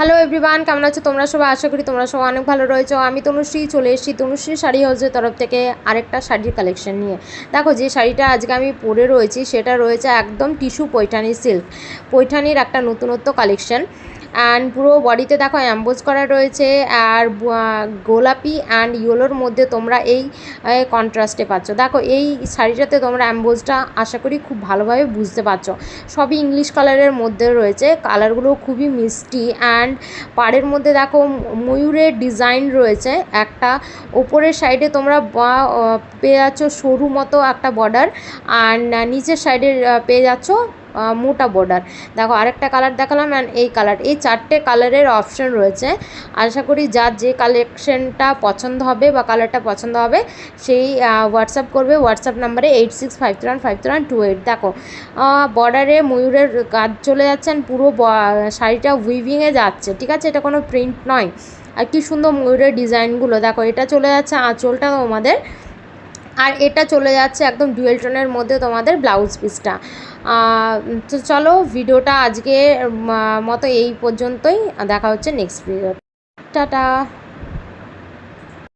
Hello everyone, কেমন আছো তোমরা সবাই? আশা করি তোমরা সবাই অনেক ভালো রয়েছো। আমি তনুশ্রী চলে এসেছি তনুশ্রী শাড়ি হাউসের তরফ থেকে আরেকটা শাড়ির কালেকশন নিয়ে। দেখো যে শাড়িটা আজকে আমি পরে রয়েছি সেটা রয়েছে একদম টিস্যু পৈঠানি সিল্ক, পৈঠানির একটা নতুনত্ব কালেকশন। অ্যান্ড পুরো বডিতে দেখো অ্যাম্বোজ করা রয়েছে, আর গোলাপি অ্যান্ড ইয়েলোর মধ্যে তোমরা এই কন্ট্রাস্টে পাচ্ছ। দেখো এই শাড়িটাতে তোমরা অ্যাম্বোজটা আশা করি খুব ভালোভাবে বুঝতে পারছো। সবই ইংলিশ কালারের মধ্যে রয়েছে, কালারগুলো খুবই মিষ্টি। অ্যান্ড পাড়ের মধ্যে দেখো ময়ূরের ডিজাইন রয়েছে একটা, ওপরের সাইডে তোমরা পেয়ে যাচ্ছ সরু মতো একটা বর্ডার, আর নিচের সাইডে পেয়ে যাচ্ছ মোটা বর্ডার। দেখো আরেকটা কালার দেখালাম, অ্যান্ড এই কালার, এই চারটে কালারের অপশন রয়েছে। আশা করি যার যে কালেকশনটা পছন্দ হবে বা কালারটা পছন্দ হবে সেই হোয়াটসঅ্যাপ করবে হোয়াটসঅ্যাপ নাম্বারে 8653515128। দেখো বর্ডারে ময়ূরের কাজ চলে যাচ্ছেন, পুরো শাড়িটা উইভিংয়ে যাচ্ছে, ঠিক আছে? এটা কোনো প্রিন্ট নয়। আর কি সুন্দর ময়ূরের ডিজাইনগুলো দেখো। এটা চলে যাচ্ছে আঁচলটা তোমাদের, আর এটা চলে যাচ্ছে একদম ডুয়েল টোনের মধ্যে তোমাদের ব্লাউজ পিসটা। তো চলো ভিডিওটা আজকে মতো এই পর্যন্তই, দেখা হচ্ছে নেক্সট ভিডিও। টাটা।